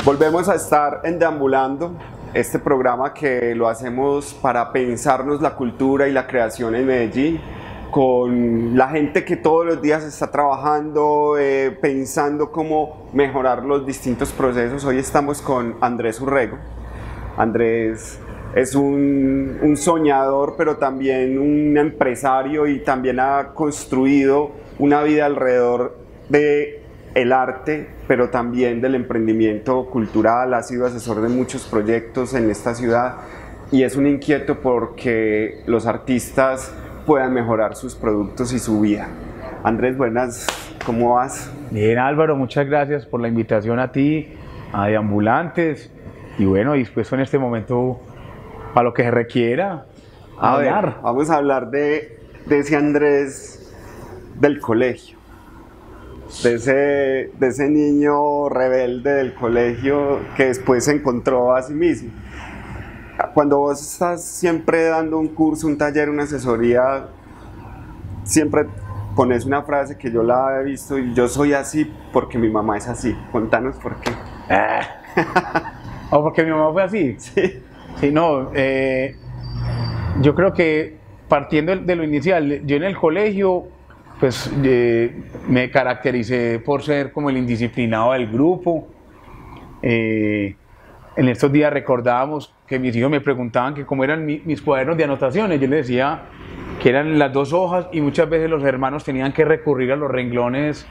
Volvemos a estar en Deambulando, este programa que lo hacemos para pensarnos la cultura y la creación en Medellín, con la gente que todos los días está trabajando, pensando cómo mejorar los distintos procesos. Hoy estamos con Andrés Urrego. Andrés es un soñador, pero también un empresario, y también ha construido una vida alrededor de el arte, pero también del emprendimiento cultural. Ha sido asesor de muchos proyectos en esta ciudad y es un inquieto porque los artistas puedan mejorar sus productos y su vida. Andrés, buenas, ¿cómo vas? Bien, Álvaro, muchas gracias por la invitación a ti, a Deambulantes, y bueno, dispuesto en este momento para lo que se requiera. A ver, vamos a hablar de ese Andrés del colegio. De ese niño rebelde del colegio que después se encontró a sí mismo. Cuando vos estás siempre dando un curso, un taller, una asesoría, siempre pones una frase que yo la he visto: y yo soy así porque mi mamá es así. Contanos por qué. ¿O porque mi mamá fue así? Sí. Sí, no, yo creo que partiendo de lo inicial, yo en el colegio pues me caractericé por ser como el indisciplinado del grupo. En estos días recordábamos que mis hijos me preguntaban que cómo eran mis cuadernos de anotaciones. Yo les decía que eran las 2 hojas, y muchas veces los hermanos tenían que recurrir a los renglones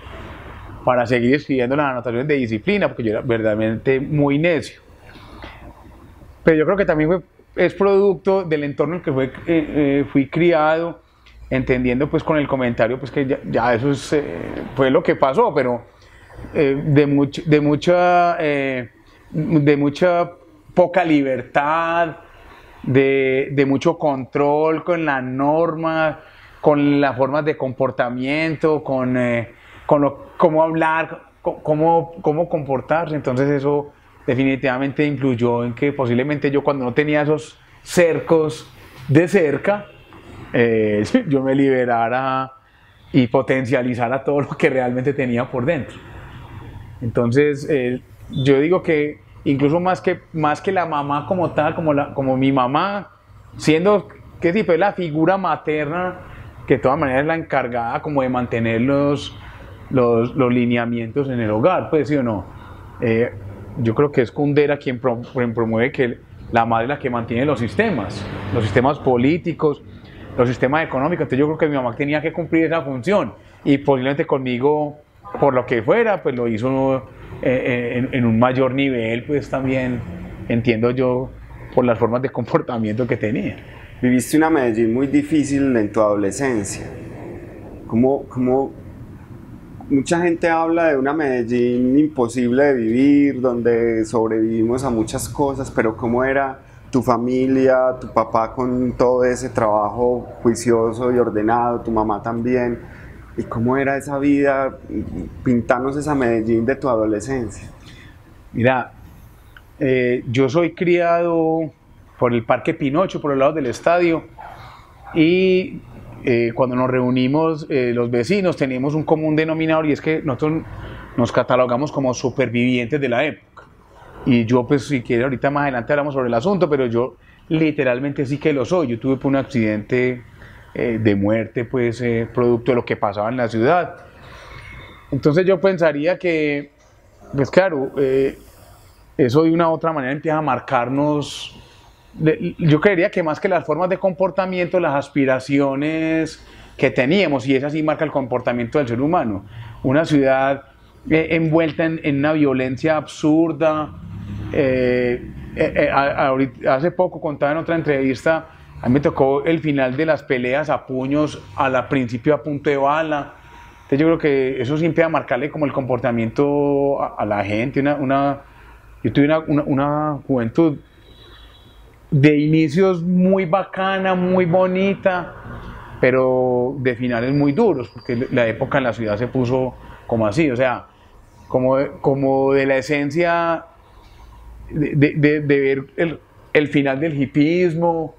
para seguir escribiendo las anotaciones de disciplina, porque yo era verdaderamente muy necio. Pero yo creo que también es producto del entorno en el que fui criado, entendiendo pues con el comentario pues que ya eso fue lo que pasó, pero de mucha poca libertad, de mucho control con la norma, con las formas de comportamiento, con cómo hablar, cómo comportarse. Entonces eso definitivamente influyó en que posiblemente yo, cuando no tenía esos cercos de cerca, yo me liberara y potencializara todo lo que realmente tenía por dentro. Entonces yo digo que incluso más que la mamá como tal, como mi mamá, siendo que sí, pues la figura materna, que de todas maneras es la encargada como de mantener los lineamientos en el hogar, pues sí o no. Yo creo que es Kundera quien promueve que la madre es la que mantiene los sistemas políticos, los sistemas económicos. Entonces yo creo que mi mamá tenía que cumplir esa función, y posiblemente conmigo, por lo que fuera, pues lo hizo en un mayor nivel, pues también entiendo yo, por las formas de comportamiento que tenía. Viviste una Medellín muy difícil en tu adolescencia. ¿Cómo mucha gente habla de una Medellín imposible de vivir, donde sobrevivimos a muchas cosas, pero cómo era tu familia, tu papá con todo ese trabajo juicioso y ordenado, tu mamá también, y cómo era esa vida? Pintanos esa Medellín de tu adolescencia. Mira, yo soy criado por el Parque Pinocho, por el lado del estadio, y cuando nos reunimos los vecinos teníamos un común denominador, y es que nosotros nos catalogamos como supervivientes de la época. Y yo, pues, si quiere, ahorita más adelante hablamos sobre el asunto, pero yo literalmente sí que lo soy. Yo tuve un accidente de muerte, pues, producto de lo que pasaba en la ciudad. Entonces yo pensaría que, pues claro, eso de una u otra manera empieza a marcarnos. Yo creería que más que las formas de comportamiento, las aspiraciones que teníamos, y eso sí marca el comportamiento del ser humano. Una ciudad envuelta en una violencia absurda. Hace poco contaba en otra entrevista, a mí me tocó el final de las peleas a puños, al principio a punto de bala. Entonces yo creo que eso sí empieza a marcarle como el comportamiento a la gente. Yo tuve una juventud de inicios muy bacana, muy bonita, pero de finales muy duros, porque la época en la ciudad se puso como así, o sea, como de la esencia de ver el final del hipismo,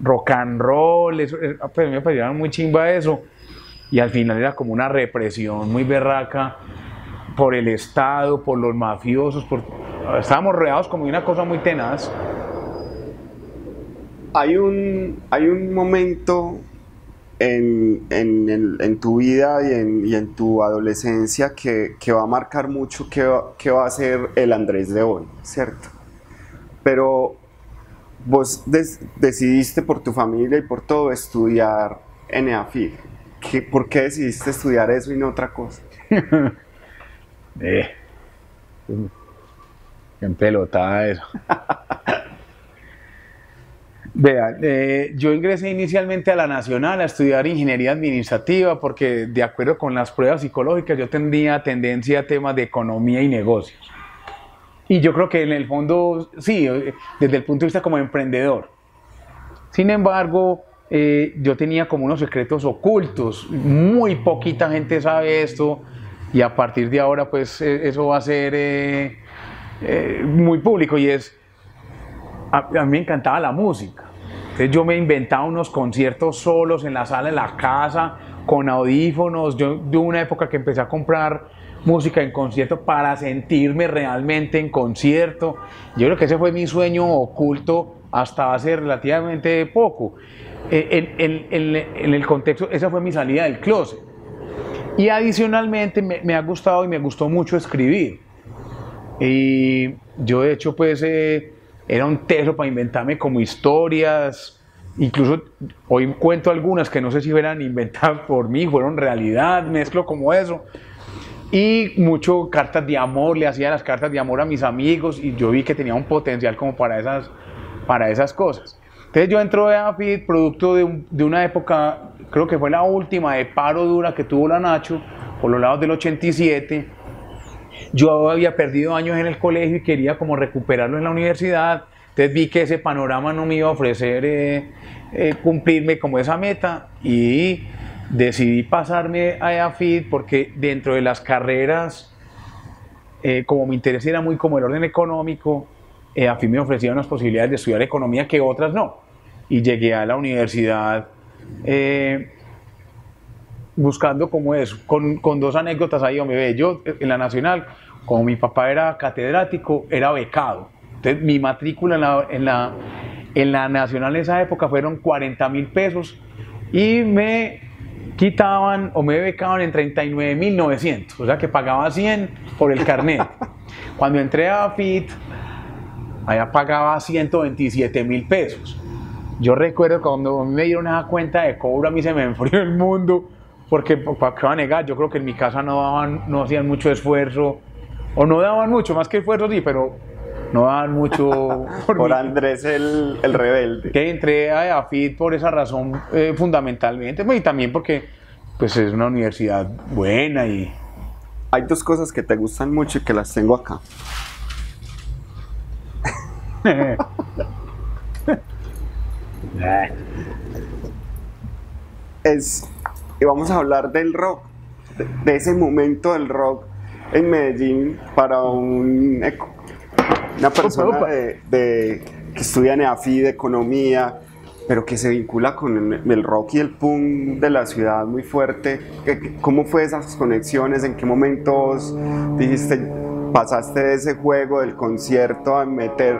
rock and roll, eso, pues me parecía muy chimba eso, y al final era como una represión muy berraca por el Estado, por los mafiosos, estábamos rodeados como de una cosa muy tenaz. Hay un momento en tu vida y en tu adolescencia que va a marcar mucho qué va a ser el Andrés de hoy, ¿cierto? Pero vos decidiste por tu familia y por todo estudiar en EAFIT. ¿Por qué decidiste estudiar eso y no otra cosa? En pelotada eso. Vea, yo ingresé inicialmente a la Nacional a estudiar ingeniería administrativa porque de acuerdo con las pruebas psicológicas yo tenía tendencia a temas de economía y negocios. Y yo creo que en el fondo, sí, desde el punto de vista como emprendedor. Sin embargo, yo tenía como unos secretos ocultos, muy poquita gente sabe esto y a partir de ahora pues eso va a ser muy público y es, a mí me encantaba la música. Entonces yo me inventaba unos conciertos solos en la sala de la casa, con audífonos. Yo de una época que empecé a comprar música en concierto para sentirme realmente en concierto. Yo creo que ese fue mi sueño oculto hasta hace relativamente poco. En el contexto, esa fue mi salida del closet. Y adicionalmente me ha gustado y me gustó mucho escribir. Y yo de hecho pues era un teso para inventarme como historias, incluso hoy cuento algunas que no sé si fueran inventadas por mí, fueron realidad, mezclo como eso. Y mucho cartas de amor, le hacía las cartas de amor a mis amigos y yo vi que tenía un potencial como para esas cosas. Entonces yo entro a EAFIT producto de una época, creo que fue la última de paro dura que tuvo la Nacho, por los lados del 87. Yo había perdido años en el colegio y quería como recuperarlo en la universidad. Entonces vi que ese panorama no me iba a ofrecer cumplirme como esa meta y decidí pasarme a EAFIT porque dentro de las carreras, como mi interés era muy como el orden económico, EAFIT me ofrecía unas posibilidades de estudiar economía que otras no. Y llegué a la universidad buscando como eso, con dos anécdotas ahí, hombre, yo en la Nacional, como mi papá era catedrático, era becado. Entonces mi matrícula en la Nacional en esa época fueron 40.000 pesos y me quitaban o me becaban en 39.900, o sea que pagaba 100 por el carnet. Cuando entré a AFIT, allá pagaba 127.000 pesos. Yo recuerdo cuando me dieron esa cuenta de cobro, a mí se me enfrió el mundo, porque ¿para qué va a negar? Yo creo que en mi casa no hacían mucho esfuerzo, o no daban mucho, más que esfuerzo sí, pero no daban mucho por Andrés el rebelde. Que entré a AFIT por esa razón fundamentalmente, y también porque pues es una universidad buena y... Hay dos cosas que te gustan mucho y que las tengo acá. Y vamos a hablar del rock, de ese momento del rock en Medellín para una persona que estudia en EAFIT de economía, pero que se vincula con el rock y el punk de la ciudad muy fuerte. ¿Cómo fue esas conexiones? ¿En qué momentos dijiste, pasaste de ese juego del concierto a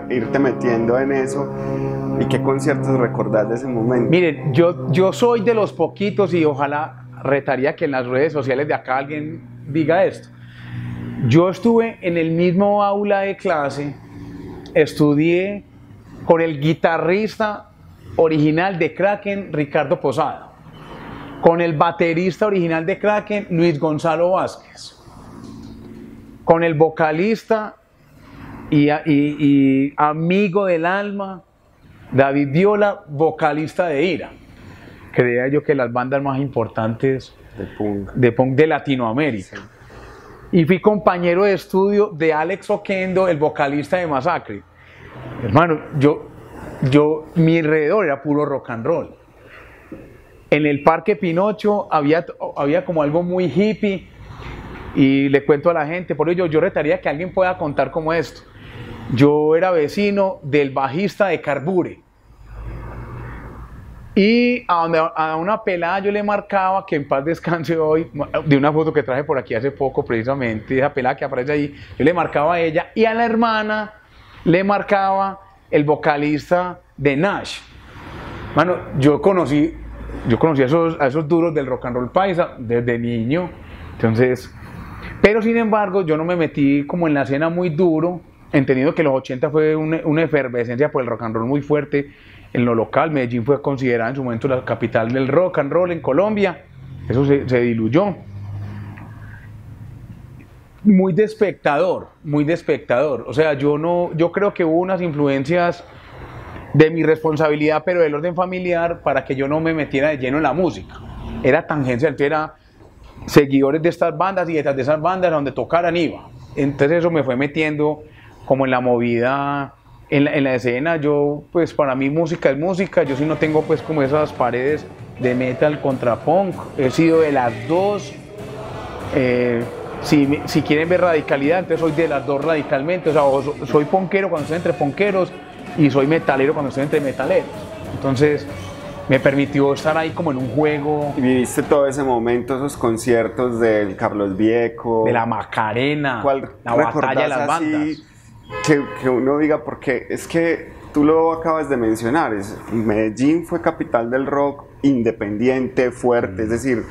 irte metiendo en eso? ¿Y qué conciertos recordás de ese momento? Miren, yo soy de los poquitos y ojalá retaría que en las redes sociales de acá alguien diga esto. Yo estuve en el mismo aula de clase, estudié con el guitarrista original de Kraken, Ricardo Posada, con el baterista original de Kraken, Luis Gonzalo Vázquez, con el vocalista y amigo del alma, David Viola, vocalista de Ira. Creía yo que las bandas más importantes de punk de Latinoamérica. Sí. Y fui compañero de estudio de Alex Oquendo, el vocalista de Masacre. Hermano, mi alrededor era puro rock and roll. En el Parque Pinocho había como algo muy hippie y le cuento a la gente, por ello yo retaría que alguien pueda contar como esto. Yo era vecino del bajista de Carbure. Y a una pelada yo le marcaba, que en paz descanse hoy, de una foto que traje por aquí hace poco precisamente, esa pelada que aparece ahí, yo le marcaba a ella, y a la hermana le marcaba el vocalista de Nash. Mano, yo conocí a esos duros del rock and roll paisa desde niño, entonces, pero sin embargo yo no me metí como en la escena muy duro, entendiendo que los 80 fue una efervescencia por el rock and roll muy fuerte en lo local. Medellín fue considerada en su momento la capital del rock and roll en Colombia, eso se diluyó. Muy de espectador, o sea, yo creo que hubo unas influencias de mi responsabilidad, pero del orden familiar, para que yo no me metiera de lleno en la música. Era tangencial, era seguidores de estas bandas y detrás de esas bandas donde tocaran iba. Entonces eso me fue metiendo como en la movida, en la escena. Yo, pues para mí música es música, yo sí no tengo pues como esas paredes de metal contra punk, he sido de las dos. Si quieren ver radicalidad, entonces soy de las dos radicalmente, o sea, soy punkero cuando estoy entre punkeros, y soy metalero cuando estoy entre metaleros. Entonces me permitió estar ahí como en un juego. Y viviste todo ese momento, esos conciertos del Carlos Vieco, de la Macarena, la batalla de las bandas. Que uno diga, porque es que tú lo acabas de mencionar, Medellín fue capital del rock independiente, fuerte, es decir,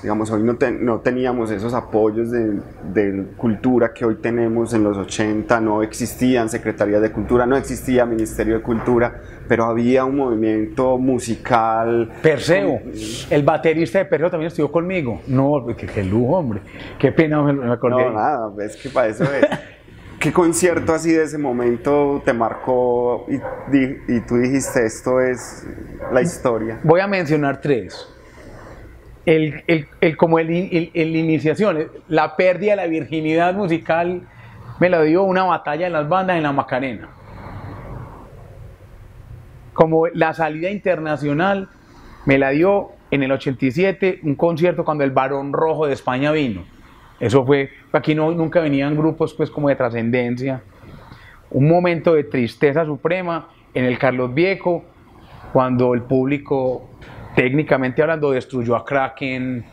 digamos, hoy no teníamos esos apoyos de cultura que hoy tenemos. En los 80 no existían secretarías de cultura, no existía Ministerio de Cultura, pero había un movimiento musical. Perseo, el baterista de Perseo también estuvo conmigo. No, qué lujo, hombre, qué pena me acordé. No, nada, es que para eso es. ¿Qué concierto así de ese momento te marcó y tú dijiste, esto es la historia? Voy a mencionar tres. Como el iniciación, la pérdida de la virginidad musical me la dio una batalla en las bandas en la Macarena. Como la salida internacional me la dio en el 87, un concierto cuando el Barón Rojo de España vino. Eso fue, aquí nunca venían grupos pues como de trascendencia. Un momento de tristeza suprema en el Carlos Vieco, cuando el público, técnicamente hablando, destruyó a Kraken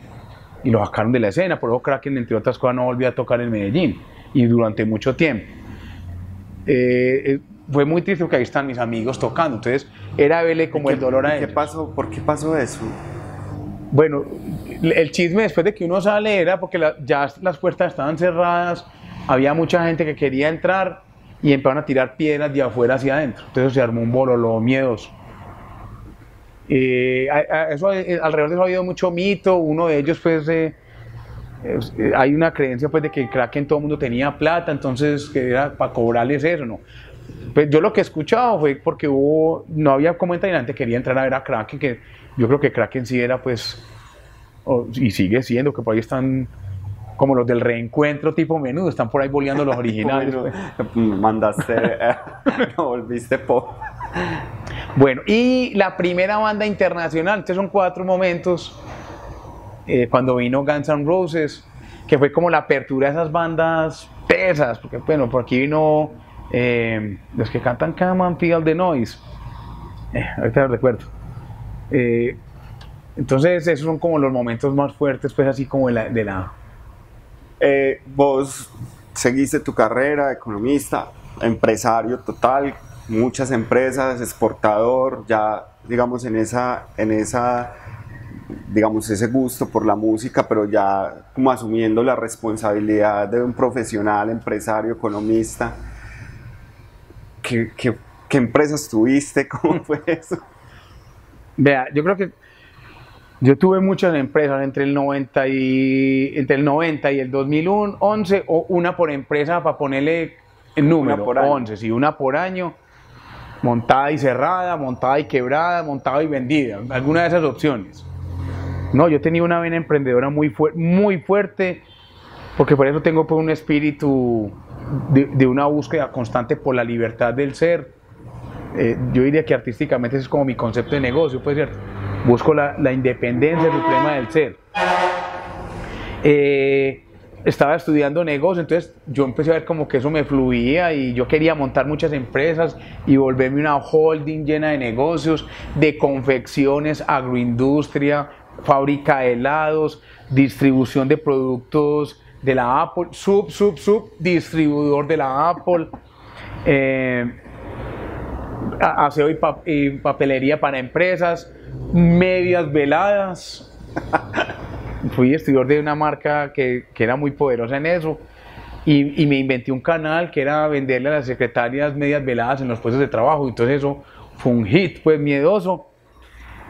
y lo sacaron de la escena. Por eso Kraken, entre otras cosas, no volvió a tocar en Medellín y durante mucho tiempo. Fue muy triste porque ahí están mis amigos tocando, entonces era verle como el dolor a ellos. ¿Por qué pasó eso? Bueno, el chisme después de que uno sale era porque ya las puertas estaban cerradas, había mucha gente que quería entrar y empezaron a tirar piedras de afuera hacia adentro, entonces se armó un bololo miedoso. Alrededor de eso ha habido mucho mito. Uno de ellos pues hay una creencia pues de que el Kraken todo el mundo tenía plata, entonces que era para cobrarles eso, ¿no? Pues yo lo que he escuchado fue porque no había como entrar y la gente quería entrar a ver a Kraken, que yo creo que Kraken sí era pues, y sigue siendo, que por ahí están como los del reencuentro tipo Menudo, están por ahí boleando los originales. Pues. No volviste pop. Bueno, y la primera banda internacional, estos son 4 momentos, cuando vino Guns N' Roses, que fue como la apertura de esas bandas pesas, porque bueno, por aquí vino los que cantan Come and Feel the Noise, ahorita lo recuerdo. Entonces esos son como los momentos más fuertes, pues así como de la... Vos seguiste tu carrera, economista, empresario total, muchas empresas, exportador, ya digamos en esa digamos ese gusto por la música, pero ya como asumiendo la responsabilidad de un profesional, empresario, economista. ¿Qué empresas tuviste? ¿Cómo fue eso? Vea, yo creo que yo tuve muchas empresas entre el 90 y el 2011, o una por empresa, para ponerle el número, 11, sí, una por año, montada y cerrada, montada y quebrada, montada y vendida, alguna de esas opciones. No, yo tenía una vena emprendedora muy fuerte, porque por eso tengo pues un espíritu de una búsqueda constante por la libertad del ser. Yo diría que artísticamente ese es como mi concepto de negocio, pues, ¿cierto? Busco la independencia suprema del ser. estaba estudiando negocio, entonces yo empecé a ver como que eso me fluía y yo quería montar muchas empresas y volverme una holding llena de negocios, de confecciones, agroindustria, fábrica de helados, distribución de productos de la Apple, distribuidor de la Apple, aseo y papelería para empresas, medias veladas. Fui estudiador de una marca que era muy poderosa en eso y me inventé un canal que era venderle a las secretarias medias veladas en los puestos de trabajo. Entonces eso fue un hit, pues miedoso.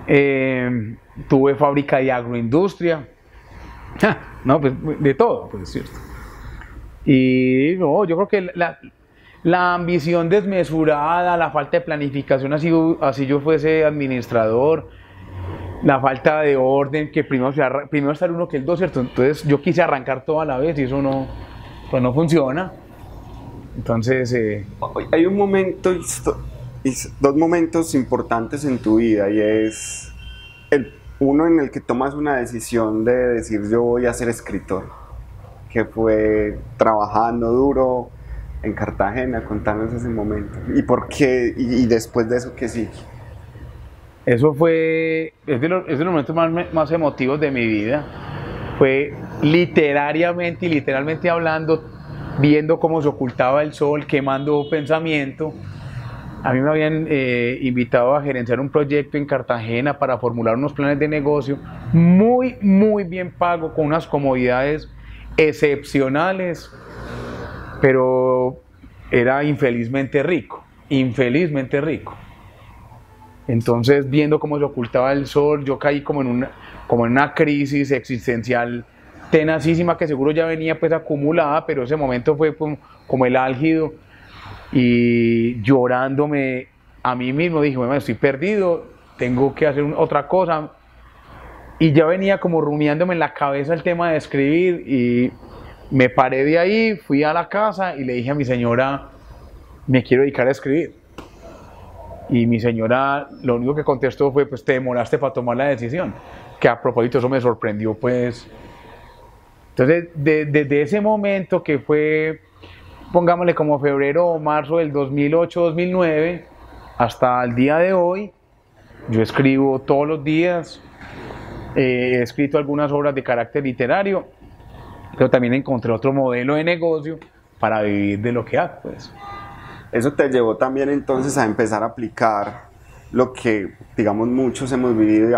Tuve fábrica de agroindustria, no, pues de todo, pues es cierto. Y no, yo creo que la ambición desmesurada, la falta de planificación, así yo fuese administrador, la falta de orden, que primero está el uno que el dos, ¿cierto? Entonces yo quise arrancar todo a la vez y eso no, pues no funciona. Entonces... Hay un momento, dos momentos importantes en tu vida, y es uno en el que tomas una decisión de decir yo voy a ser escritor, que fue trabajando duro en Cartagena. Contanos ese momento y por qué, y después de eso, ¿qué sigue? Eso es de los momentos más emotivos de mi vida. Fue literariamente y literalmente hablando, viendo cómo se ocultaba el sol, quemando pensamiento. A mí me habían invitado a gerenciar un proyecto en Cartagena para formular unos planes de negocio muy, muy bien pago, con unas comodidades excepcionales, pero era infelizmente rico, infelizmente rico. Entonces, viendo cómo se ocultaba el sol, yo caí como en una crisis existencial tenacísima, que seguro ya venía pues acumulada, pero ese momento fue como el álgido, y llorándome a mí mismo dije, bueno, estoy perdido, tengo que hacer otra cosa, y ya venía como rumiándome en la cabeza el tema de escribir, y me paré de ahí, fui a la casa y le dije a mi señora, me quiero dedicar a escribir. Y mi señora lo único que contestó fue, pues te demoraste para tomar la decisión, que a propósito eso me sorprendió, pues. Entonces, desde ese momento, que fue, pongámosle como febrero o marzo del 2008-2009, hasta el día de hoy, yo escribo todos los días. He escrito algunas obras de carácter literario, pero también encontré otro modelo de negocio para vivir de lo que hago, pues. Eso te llevó también entonces a empezar a aplicar lo que, digamos, muchos hemos vivido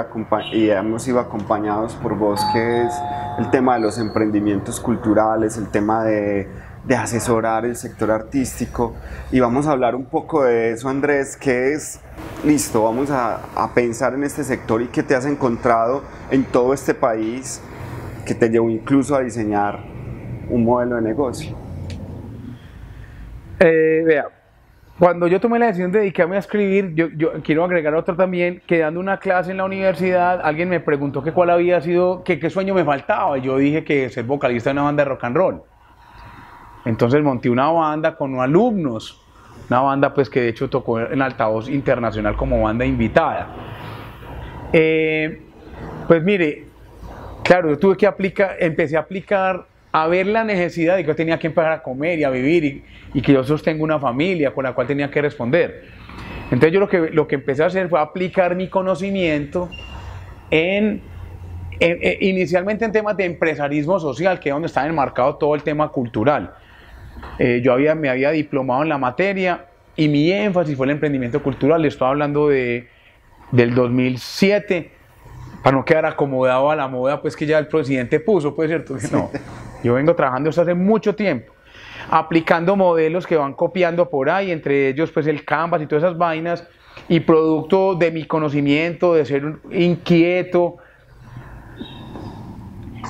y hemos sido acompañados por vos, que es el tema de los emprendimientos culturales, el tema de asesorar el sector artístico. Y vamos a hablar un poco de eso, Andrés, que es, listo, vamos a pensar en este sector y que te has encontrado en todo este país, que te llevó incluso a diseñar un modelo de negocio. Vea, cuando yo tomé la decisión de dedicarme a escribir, yo quiero agregar otro también, que dando una clase en la universidad, alguien me preguntó que cuál había sido, qué sueño me faltaba, y yo dije que ser vocalista de una banda de rock and roll. Entonces monté una banda con alumnos, una banda pues que de hecho tocó en Altavoz Internacional como banda invitada. Pues mire, claro, yo tuve que empecé a aplicar, a ver la necesidad de que yo tenía que empezar a comer y a vivir, y que yo sostengo una familia con la cual tenía que responder. Entonces yo lo que empecé a hacer fue aplicar mi conocimiento inicialmente en temas de empresarismo social, que es donde estaba enmarcado todo el tema cultural. Yo me había diplomado en la materia y mi énfasis fue el emprendimiento cultural. Le estoy hablando del 2007, para no quedar acomodado a la moda pues que ya el presidente puso, pues cierto, no. Yo vengo trabajando esto hace mucho tiempo, aplicando modelos que van copiando por ahí, entre ellos pues el Canvas y todas esas vainas, y producto de mi conocimiento, de ser inquieto,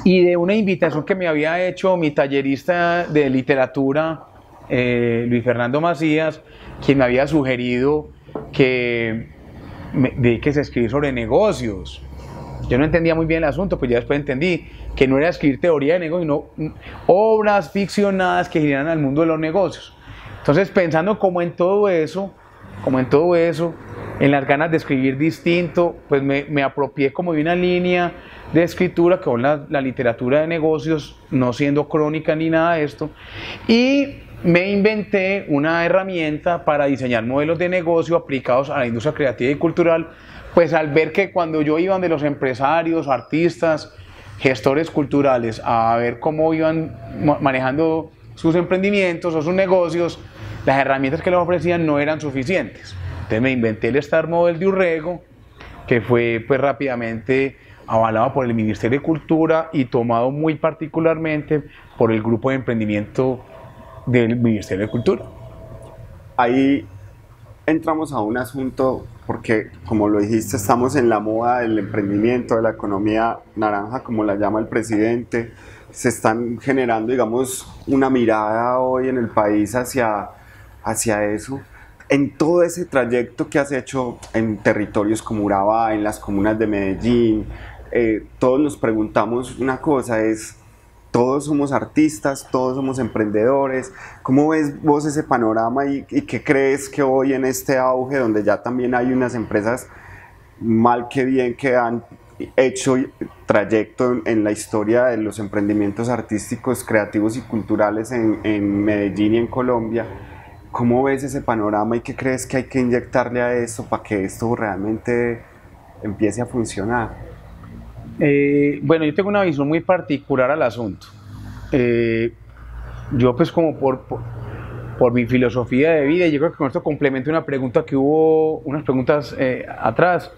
y de una invitación que me había hecho mi tallerista de literatura, Luis Fernando Macías, quien me había sugerido que me dediques a escribir sobre negocios. Yo no entendía muy bien el asunto, pues ya después entendí que no era escribir teoría de negocios, sino obras ficcionadas que giran al mundo de los negocios. Entonces, pensando como en todo eso, en las ganas de escribir distinto, pues me apropié como de una línea de escritura, que son la literatura de negocios, no siendo crónica ni nada de esto, y me inventé una herramienta para diseñar modelos de negocio aplicados a la industria creativa y cultural, pues al ver que cuando yo iba de los empresarios, artistas, gestores culturales, a ver cómo iban manejando sus emprendimientos o sus negocios, las herramientas que les ofrecían no eran suficientes. Entonces me inventé el Star Model de Urrego, que fue pues rápidamente avalado por el Ministerio de Cultura y tomado muy particularmente por el grupo de emprendimiento del Ministerio de Cultura. Ahí entramos a un asunto, porque como lo dijiste, estamos en la moda del emprendimiento, de la economía naranja, como la llama el presidente. Se están generando, digamos, una mirada hoy en el país hacia eso. En todo ese trayecto que has hecho en territorios como Urabá, en las comunas de Medellín, todos nos preguntamos una cosa, todos somos artistas, todos somos emprendedores. ¿Cómo ves vos ese panorama y qué crees que hoy en este auge, donde ya también hay unas empresas mal que bien que han hecho trayecto en la historia de los emprendimientos artísticos, creativos y culturales en Medellín y en Colombia? ¿Cómo ves ese panorama y qué crees que hay que inyectarle a esto para que esto realmente empiece a funcionar? Bueno, yo tengo una visión muy particular al asunto. Yo pues como por mi filosofía de vida, y yo creo que con esto complemento una pregunta que hubo, unas preguntas atrás.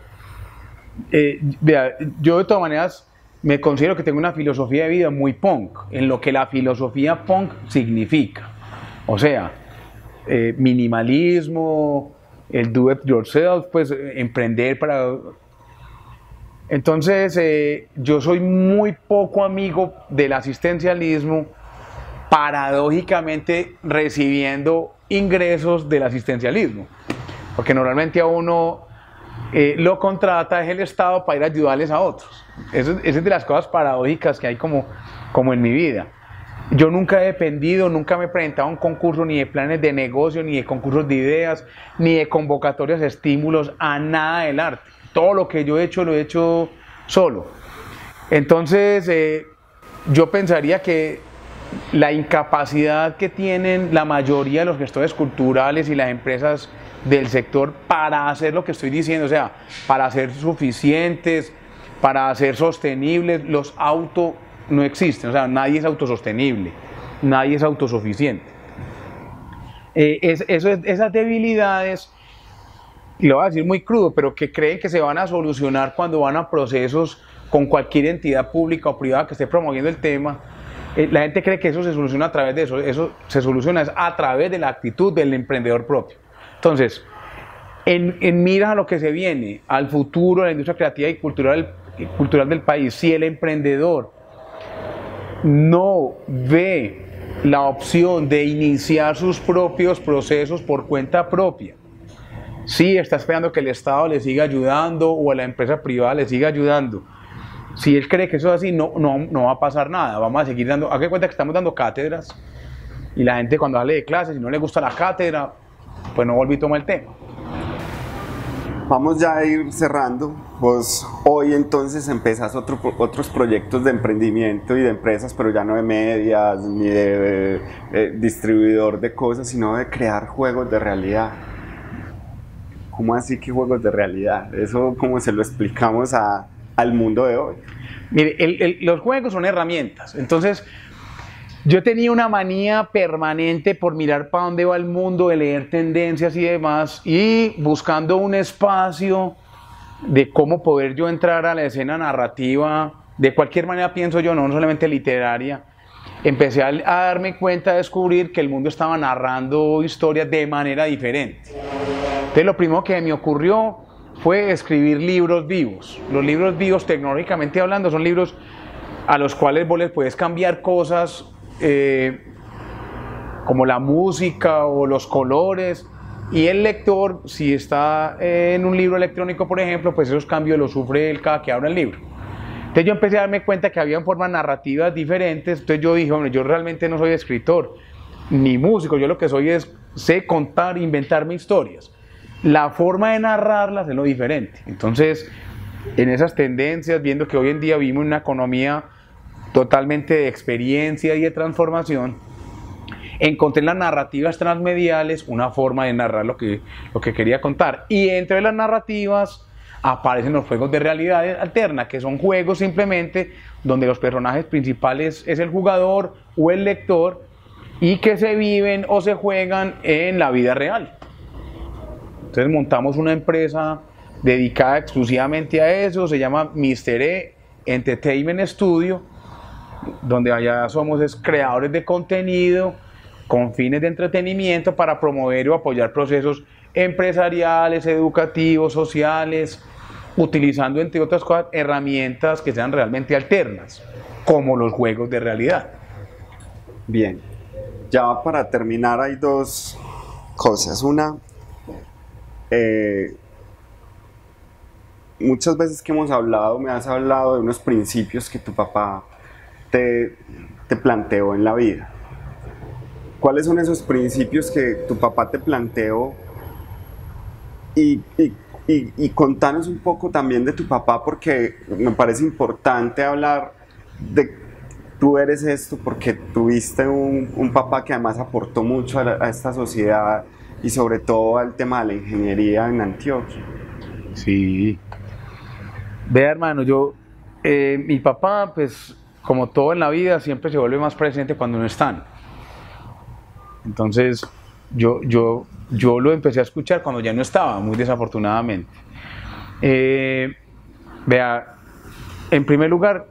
Vea, yo de todas maneras me considero que tengo una filosofía de vida muy punk, en lo que la filosofía punk significa. O sea, minimalismo, el do it yourself, pues emprender para... Entonces, yo soy muy poco amigo del asistencialismo, paradójicamente recibiendo ingresos del asistencialismo, porque normalmente a uno lo contrata es el Estado para ir a ayudarles a otros. Esa es de las cosas paradójicas que hay como en mi vida. Yo nunca he dependido, nunca me he presentado a un concurso ni de planes de negocio, ni de concursos de ideas, ni de convocatorias de estímulos a nada del arte. Todo lo que yo he hecho, lo he hecho solo. Entonces, yo pensaría que la incapacidad que tienen la mayoría de los gestores culturales y las empresas del sector para hacer lo que estoy diciendo, o sea, para ser suficientes, para ser sostenibles, no existen, o sea, nadie es autosostenible, nadie es autosuficiente. Esas debilidades, y lo voy a decir muy crudo, pero que creen que se van a solucionar cuando van a procesos con cualquier entidad pública o privada que esté promoviendo el tema. La gente cree que eso se soluciona a través de eso se soluciona a través de la actitud del emprendedor propio. Entonces, en miras a lo que se viene, al futuro de la industria creativa y cultural del país, si el emprendedor no ve la opción de iniciar sus propios procesos por cuenta propia, si está esperando que el Estado le siga ayudando o a la empresa privada le siga ayudando, si él cree que eso es así, no va a pasar nada. Vamos a seguir dando, haga cuenta que estamos dando cátedras y la gente cuando sale de clases, si no le gusta la cátedra, pues no vuelve y toma el tema. Vamos ya a ir cerrando. Vos hoy entonces empezás otros proyectos de emprendimiento y de empresas, pero ya no de medias ni de distribuidor de cosas, sino de crear juegos de realidad. ¿Cómo así que juegos de realidad? Eso, ¿cómo se lo explicamos al mundo de hoy? Mire, los juegos son herramientas. Entonces, yo tenía una manía permanente por mirar para dónde va el mundo, de leer tendencias y demás, y buscando un espacio de cómo poder yo entrar a la escena narrativa, de cualquier manera pienso yo, no solamente literaria, empecé a darme cuenta, a descubrir que el mundo estaba narrando historias de manera diferente. Entonces lo primero que me ocurrió fue escribir libros vivos. Los libros vivos, tecnológicamente hablando, son libros a los cuales vos les puedes cambiar cosas, como la música o los colores, y el lector, si está en un libro electrónico, por ejemplo, pues esos cambios los sufre él cada que abre el libro. Entonces yo empecé a darme cuenta que había formas narrativas diferentes. Entonces yo dije, hombre, yo realmente no soy escritor ni músico, yo lo que soy es, sé contar, inventarme historias. La forma de narrarlas es lo diferente. Entonces en esas tendencias, viendo que hoy en día vivimos en una economía totalmente de experiencia y de transformación, encontré en las narrativas transmediales una forma de narrar lo que quería contar. Y entre las narrativas aparecen los juegos de realidad alterna, que son juegos simplemente donde los personajes principales es el jugador o el lector y que se viven o se juegan en la vida real. Entonces montamos una empresa dedicada exclusivamente a eso, se llama Mr. E Entertainment Studio, donde allá somos creadores de contenido con fines de entretenimiento para promover o apoyar procesos empresariales, educativos, sociales, utilizando entre otras cosas herramientas que sean realmente alternas, como los juegos de realidad. Bien, ya para terminar hay dos cosas. Una, muchas veces que hemos hablado, me has hablado de unos principios que tu papá te planteó en la vida. ¿Cuáles son esos principios que tu papá te planteó? Y contanos un poco también de tu papá, porque me parece importante hablar de tú eres esto, porque tuviste un papá que además aportó mucho a esta sociedad y sobre todo al tema de la ingeniería en Antioquia. Sí. Vea, hermano, mi papá, pues como todo en la vida, siempre se vuelve más presente cuando no están. Entonces, yo lo empecé a escuchar cuando ya no estaba, muy desafortunadamente. Vea, en primer lugar,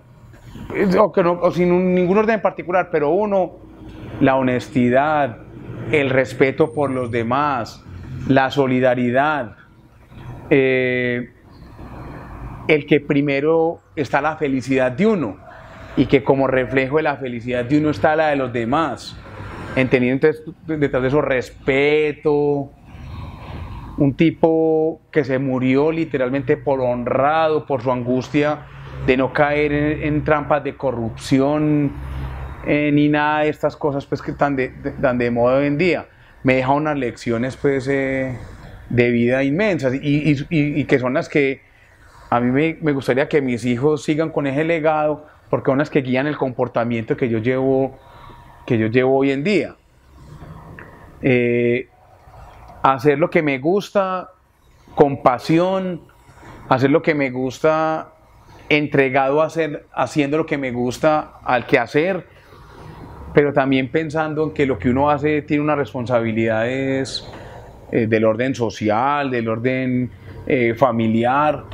o sin ningún orden en particular, pero uno, la honestidad, el respeto por los demás, la solidaridad, el que primero está la felicidad de uno y que como reflejo de la felicidad de uno está la de los demás, entendiendo detrás de eso respeto, un tipo que se murió literalmente por honrado, por su angustia de no caer en trampas de corrupción, ni nada de estas cosas pues que están de moda hoy en día. Me deja unas lecciones pues de vida inmensas y que son las que a mí me gustaría que mis hijos sigan con ese legado, porque son las que guían el comportamiento que yo llevo hoy en día. Hacer lo que me gusta con pasión, hacer lo que me gusta entregado a hacer, haciendo lo que me gusta al quehacer, pero también pensando en que lo que uno hace tiene unas responsabilidades del orden social, del orden familiar,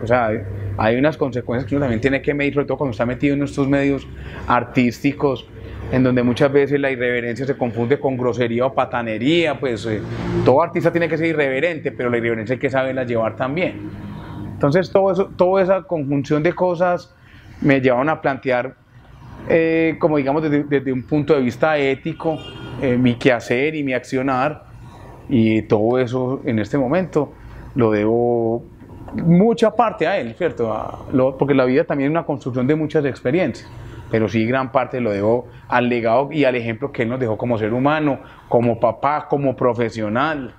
o sea, hay unas consecuencias que uno también tiene que medir, sobre todo cuando está metido en estos medios artísticos, en donde muchas veces la irreverencia se confunde con grosería o patanería. Pues todo artista tiene que ser irreverente, pero la irreverencia hay que saberla llevar también. Entonces toda esa conjunción de cosas me llevaron a plantear, como digamos desde un punto de vista ético, mi quehacer y mi accionar, y todo eso en este momento lo debo mucha parte a él, ¿cierto? Porque la vida también es una construcción de muchas experiencias, pero sí gran parte lo debo al legado y al ejemplo que él nos dejó como ser humano, como papá, como profesional.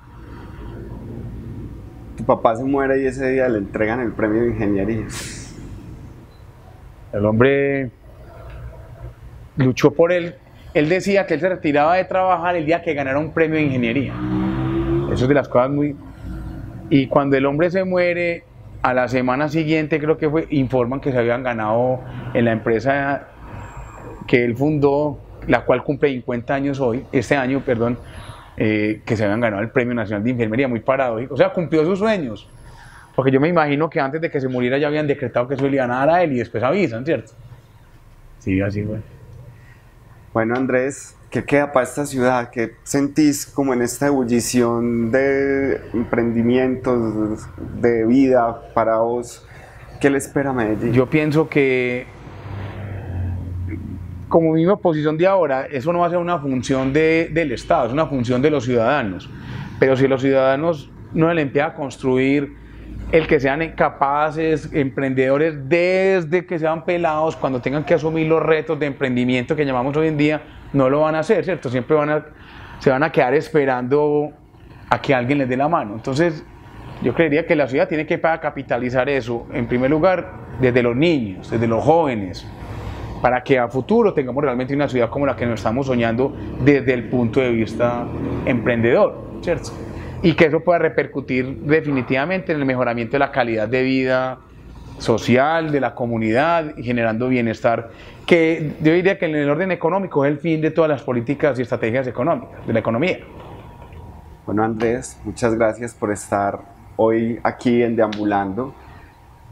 Tu papá se muere y ese día le entregan el premio de ingeniería. El hombre luchó por él. Él decía que él se retiraba de trabajar el día que ganara un premio de ingeniería. Eso es de las cosas muy... Y cuando el hombre se muere, a la semana siguiente creo que fue, informan que se habían ganado en la empresa que él fundó, la cual cumple 50 años hoy, este año, perdón, que se habían ganado el Premio Nacional de Enfermería, muy paradójico. O sea, cumplió sus sueños. Porque yo me imagino que antes de que se muriera ya habían decretado que eso le iban a dar a él y después avisan, ¿cierto? Sí, así fue. Bueno, Andrés, ¿qué queda para esta ciudad? ¿Qué sentís como en esta ebullición de emprendimientos, de vida para vos? ¿Qué le espera a Medellín? Yo pienso que, como misma posición de ahora, eso no va a ser una función del Estado, es una función de los ciudadanos. Pero si los ciudadanos no le empiezan a construir el que sean capaces, emprendedores desde que sean pelados, cuando tengan que asumir los retos de emprendimiento que llamamos hoy en día, no lo van a hacer, ¿cierto? Siempre se van a quedar esperando a que alguien les dé la mano. Entonces, Yo creería que la ciudad tiene que capitalizar eso, en primer lugar, desde los niños, desde los jóvenes, para que a futuro tengamos realmente una ciudad como la que nos estamos soñando desde el punto de vista emprendedor, ¿cierto? Y que eso pueda repercutir definitivamente en el mejoramiento de la calidad de vida social, de la comunidad y generando bienestar, que yo diría que en el orden económico es el fin de todas las políticas y estrategias económicas, de la economía. Bueno, Andrés, muchas gracias por estar hoy aquí en Deambulando,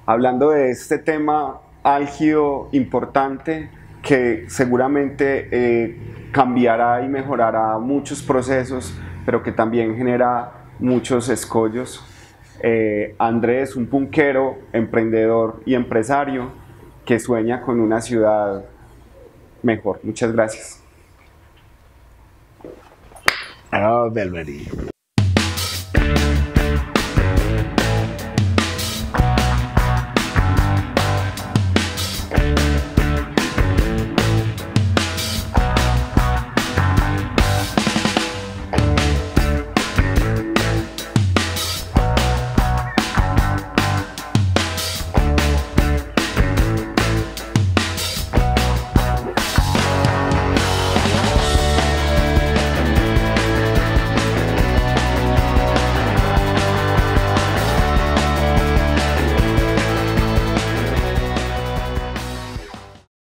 hablando de este tema álgido, importante, que seguramente cambiará y mejorará muchos procesos, pero que también genera muchos escollos. Andrés, un punquero, emprendedor y empresario que sueña con una ciudad mejor. Muchas gracias. Oh, Belvedere.